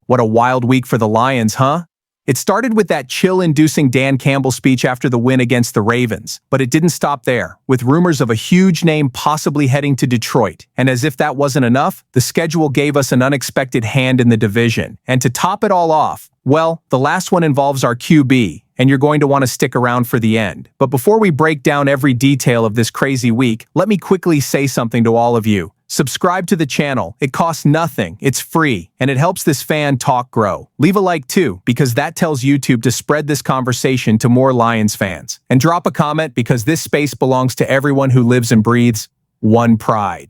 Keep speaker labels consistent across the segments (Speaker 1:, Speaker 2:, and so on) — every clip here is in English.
Speaker 1: What a wild week for the Lions, huh? It started with that chill-inducing Dan Campbell speech after the win against the Ravens, but it didn't stop there, with rumors of a huge name possibly heading to Detroit. And as if that wasn't enough, the schedule gave us an unexpected hand in the division. And to top it all off, well, the last one involves our QB, and you're going to want to stick around for the end. But before we break down every detail of this crazy week, let me quickly say something to all of you. Subscribe to the channel. It costs nothing, it's free, and it helps this fan talk grow. Leave a like too, because that tells YouTube to spread this conversation to more Lions fans. And drop a comment because this space belongs to everyone who lives and breathes one pride.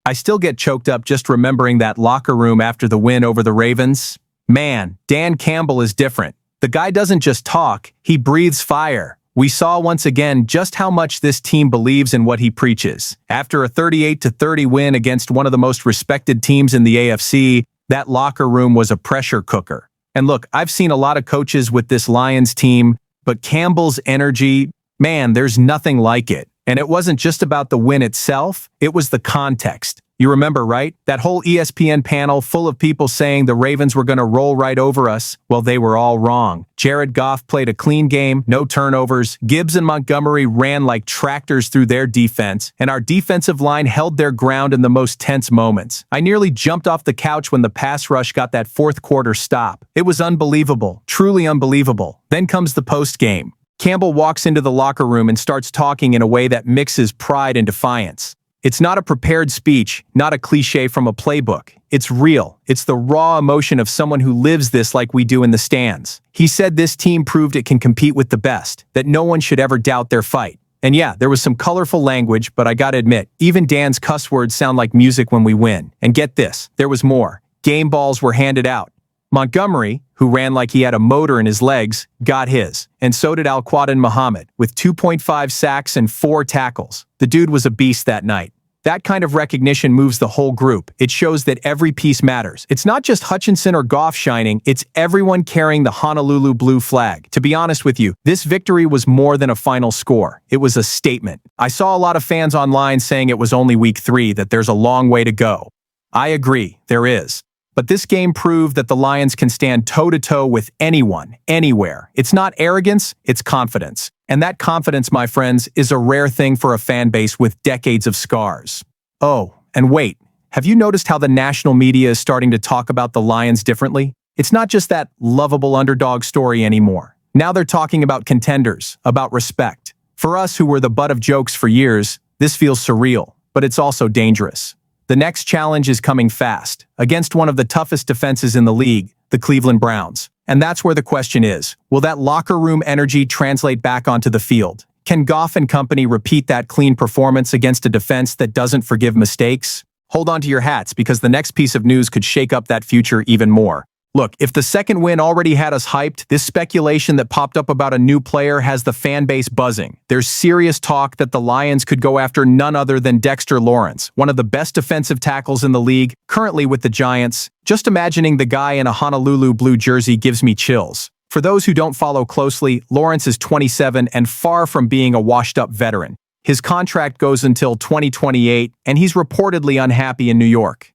Speaker 1: I still get choked up just remembering that locker room after the win over the Ravens. Man, Dan Campbell is different. The guy doesn't just talk, he breathes fire. We saw once again just how much this team believes in what he preaches. After a 38-30 win against one of the most respected teams in the AFC, that locker room was a pressure cooker. And look, I've seen a lot of coaches with this Lions team, but Campbell's energy, man, there's nothing like it. And it wasn't just about the win itself, it was the context. You remember, right? That whole ESPN panel full of people saying the Ravens were going to roll right over us. Well, they were all wrong. Jared Goff played a clean game, no turnovers. Gibbs and Montgomery ran like tractors through their defense, and our defensive line held their ground in the most tense moments. I nearly jumped off the couch when the pass rush got that fourth quarter stop. It was unbelievable, truly unbelievable. Then comes the post-game. Campbell walks into the locker room and starts talking in a way that mixes pride and defiance. It's not a prepared speech, not a cliche from a playbook. It's real. It's the raw emotion of someone who lives this like we do in the stands. He said this team proved it can compete with the best, that no one should ever doubt their fight. And yeah, there was some colorful language, but I gotta admit, even Dan's cuss words sound like music when we win. And get this, there was more. Game balls were handed out. Montgomery, who ran like he had a motor in his legs, got his, and so did Al-Quadin Muhammad, with 2.5 sacks and 4 tackles. The dude was a beast that night. That kind of recognition moves the whole group. It shows that every piece matters. It's not just Hutchinson or Goff shining, it's everyone carrying the Honolulu Blue flag. To be honest with you, this victory was more than a final score. It was a statement. I saw a lot of fans online saying it was only week 3, that there's a long way to go. I agree, there is. But this game proved that the Lions can stand toe-to-toe with anyone, anywhere. It's not arrogance, it's confidence. And that confidence, my friends, is a rare thing for a fan base with decades of scars. Oh, and wait, have you noticed how the national media is starting to talk about the Lions differently? It's not just that lovable underdog story anymore. Now they're talking about contenders, about respect. For us who were the butt of jokes for years, this feels surreal, but it's also dangerous. The next challenge is coming fast, against one of the toughest defenses in the league, the Cleveland Browns. And that's where the question is, will that locker room energy translate back onto the field? Can Goff and company repeat that clean performance against a defense that doesn't forgive mistakes? Hold on to your hats because the next piece of news could shake up that future even more. Look, if the second win already had us hyped, this speculation that popped up about a new player has the fan base buzzing. There's serious talk that the Lions could go after none other than Dexter Lawrence, one of the best defensive tackles in the league, currently with the Giants. Just imagining the guy in a Honolulu Blue jersey gives me chills. For those who don't follow closely, Lawrence is 27 and far from being a washed-up veteran. His contract goes until 2028, and he's reportedly unhappy in New York.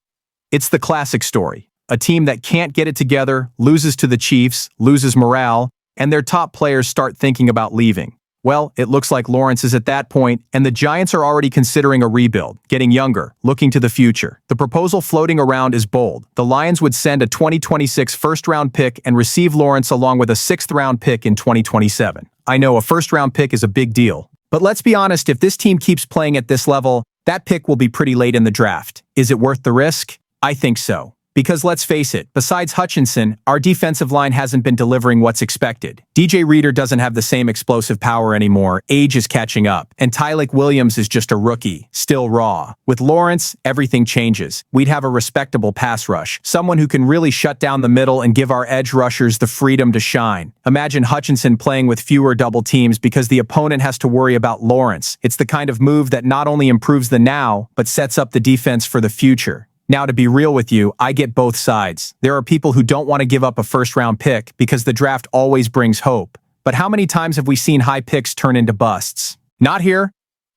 Speaker 1: It's the classic story. A team that can't get it together, loses to the Chiefs, loses morale, and their top players start thinking about leaving. Well, it looks like Lawrence is at that point, and the Giants are already considering a rebuild, getting younger, looking to the future. The proposal floating around is bold. The Lions would send a 2026 first-round pick and receive Lawrence along with a 6th-round pick in 2027. I know a first-round pick is a big deal, but let's be honest, if this team keeps playing at this level, that pick will be pretty late in the draft. Is it worth the risk? I think so. Because let's face it, besides Hutchinson, our defensive line hasn't been delivering what's expected. DJ Reader doesn't have the same explosive power anymore, age is catching up, and Tyleik Williams is just a rookie, still raw. With Lawrence, everything changes. We'd have a respectable pass rush, someone who can really shut down the middle and give our edge rushers the freedom to shine. Imagine Hutchinson playing with fewer double teams because the opponent has to worry about Lawrence. It's the kind of move that not only improves the now, but sets up the defense for the future. Now, to be real with you, I get both sides. There are people who don't want to give up a first-round pick because the draft always brings hope. But how many times have we seen high picks turn into busts? Not here.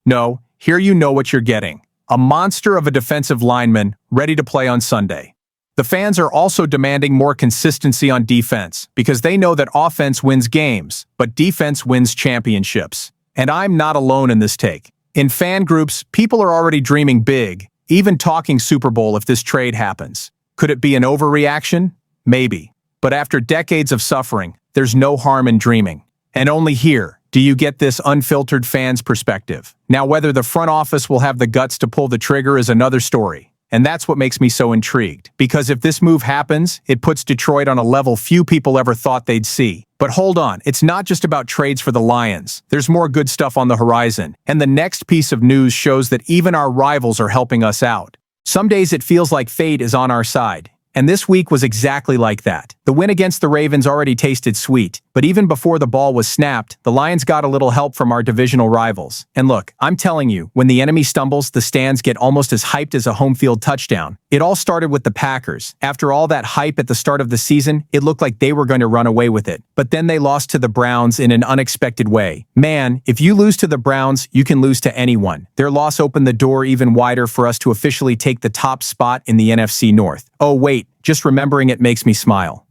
Speaker 1: No, here you know what you're getting. A monster of a defensive lineman ready to play on Sunday. The fans are also demanding more consistency on defense because they know that offense wins games, but defense wins championships. And I'm not alone in this take. In fan groups, people are already dreaming big, even talking Super Bowl if this trade happens. Could it be an overreaction? Maybe. But after decades of suffering, there's no harm in dreaming. And only here do you get this unfiltered fan's perspective. Now, whether the front office will have the guts to pull the trigger is another story. And that's what makes me so intrigued. Because if this move happens, it puts Detroit on a level few people ever thought they'd see. But hold on, it's not just about trades for the Lions. There's more good stuff on the horizon. And the next piece of news shows that even our rivals are helping us out. Some days it feels like fate is on our side. And this week was exactly like that. The win against the Ravens already tasted sweet, but even before the ball was snapped, the Lions got a little help from our divisional rivals. And look, I'm telling you, when the enemy stumbles, the stands get almost as hyped as a home field touchdown. It all started with the Packers. After all that hype at the start of the season, it looked like they were going to run away with it. But then they lost to the Browns in an unexpected way. Man, if you lose to the Browns, you can lose to anyone. Their loss opened the door even wider for us to officially take the top spot in the NFC North. Oh wait, just remembering it makes me smile.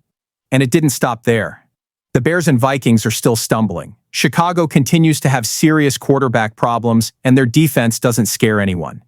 Speaker 1: And it didn't stop there. The Bears and Vikings are still stumbling. Chicago continues to have serious quarterback problems, and their defense doesn't scare anyone.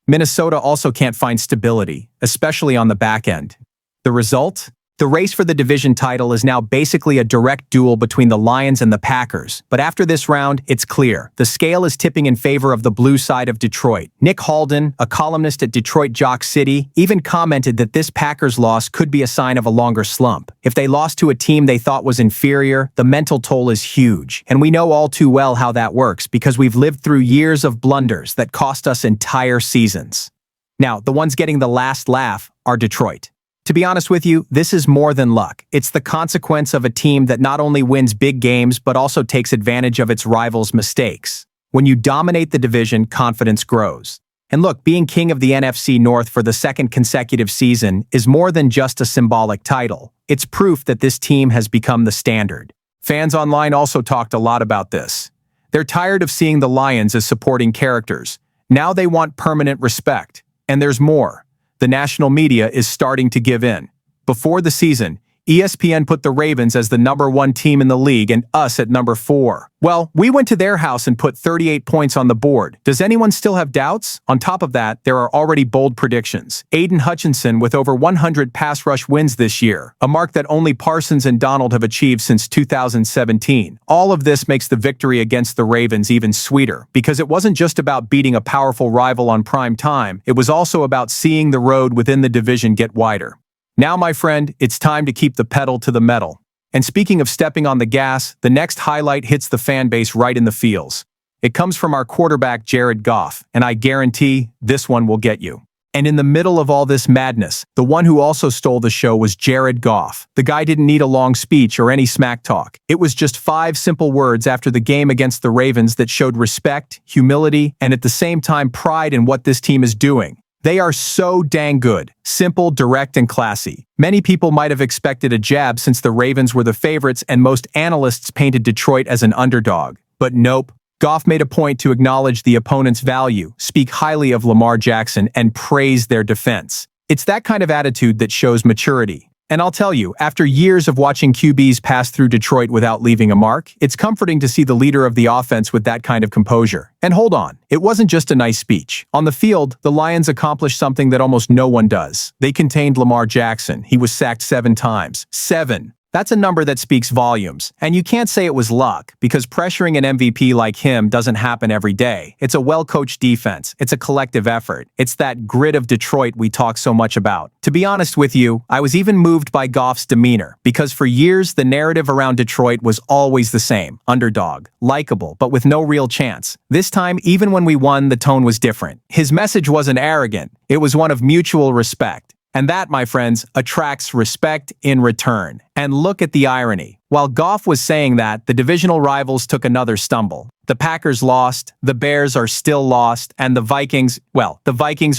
Speaker 1: Minnesota also can't find stability, especially on the back end. The result? The race for the division title is now basically a direct duel between the Lions and the Packers. But after this round, it's clear. The scale is tipping in favor of the blue side of Detroit. Nick Halden, a columnist at Detroit Jock City, even commented that this Packers loss could be a sign of a longer slump. If they lost to a team they thought was inferior, the mental toll is huge. And we know all too well how that works because we've lived through years of blunders that cost us entire seasons. Now, the ones getting the last laugh are Detroit. To be honest with you, this is more than luck. It's the consequence of a team that not only wins big games but also takes advantage of its rivals' mistakes. When you dominate the division, confidence grows. And look, being king of the NFC North for the second consecutive season is more than just a symbolic title. It's proof that this team has become the standard. Fans online also talked a lot about this. They're tired of seeing the Lions as supporting characters. Now they want permanent respect. And there's more. The national media is starting to give in. Before the season, ESPN put the Ravens as the #1 team in the league and us at number 4. Well, we went to their house and put 38 points on the board. Does anyone still have doubts? On top of that, there are already bold predictions. Aiden Hutchinson with over 100 pass rush wins this year, a mark that only Parsons and Donald have achieved since 2017. All of this makes the victory against the Ravens even sweeter, because it wasn't just about beating a powerful rival on prime time, it was also about seeing the road within the division get wider. Now, my friend, it's time to keep the pedal to the metal. And speaking of stepping on the gas, the next highlight hits the fan base right in the feels. It comes from our quarterback Jared Goff, and I guarantee this one will get you. And in the middle of all this madness, the one who also stole the show was Jared Goff. The guy didn't need a long speech or any smack talk. It was just 5 simple words after the game against the Ravens that showed respect, humility, and at the same time pride in what this team is doing. They are so dang good. Simple, direct, and classy. Many people might have expected a jab since the Ravens were the favorites and most analysts painted Detroit as an underdog. But nope. Goff made a point to acknowledge the opponent's value, speak highly of Lamar Jackson, and praise their defense. It's that kind of attitude that shows maturity. And I'll tell you, after years of watching QBs pass through Detroit without leaving a mark, it's comforting to see the leader of the offense with that kind of composure. And hold on, it wasn't just a nice speech. On the field, the Lions accomplished something that almost no one does. They contained Lamar Jackson. He was sacked 7 times. 7. That's a number that speaks volumes. And you can't say it was luck, because pressuring an MVP like him doesn't happen every day. It's a well-coached defense. It's a collective effort. It's that grit of Detroit we talk so much about. To be honest with you, I was even moved by Goff's demeanor, because for years the narrative around Detroit was always the same. Underdog, likable, but with no real chance. This time, even when we won, the tone was different. His message wasn't arrogant. It was one of mutual respect. And that, my friends, attracts respect in return. And look at the irony. While Goff was saying that, the divisional rivals took another stumble. The Packers lost, the Bears are still lost, and the Vikings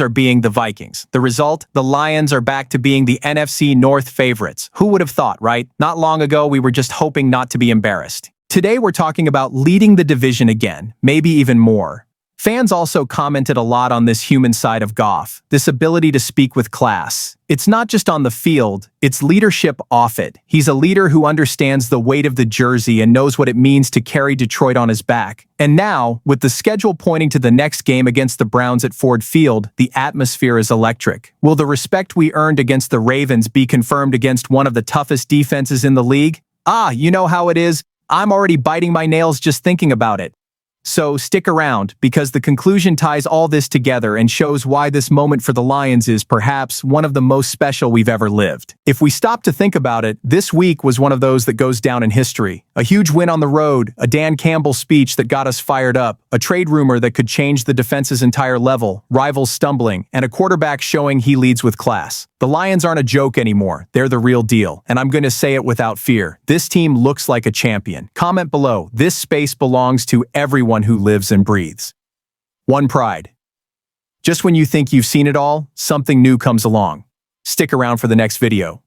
Speaker 1: are being the Vikings. The result? The Lions are back to being the NFC North favorites. Who would have thought, right? Not long ago, we were just hoping not to be embarrassed. Today, we're talking about leading the division again, maybe even more. Fans also commented a lot on this human side of Goff, this ability to speak with class. It's not just on the field, it's leadership off it. He's a leader who understands the weight of the jersey and knows what it means to carry Detroit on his back. And now, with the schedule pointing to the next game against the Browns at Ford Field, the atmosphere is electric. Will the respect we earned against the Ravens be confirmed against one of the toughest defenses in the league? You know how it is. I'm already biting my nails just thinking about it. So stick around, because the conclusion ties all this together and shows why this moment for the Lions is perhaps one of the most special we've ever lived. If we stop to think about it, this week was one of those that goes down in history. A huge win on the road, a Dan Campbell speech that got us fired up, a trade rumor that could change the defense's entire level, rivals stumbling, and a quarterback showing he leads with class. The Lions aren't a joke anymore. They're the real deal, and I'm going to say it without fear. This team looks like a champion. Comment below. This space belongs to everyone who lives and breathes. One pride. Just when you think you've seen it all, something new comes along. Stick around for the next video.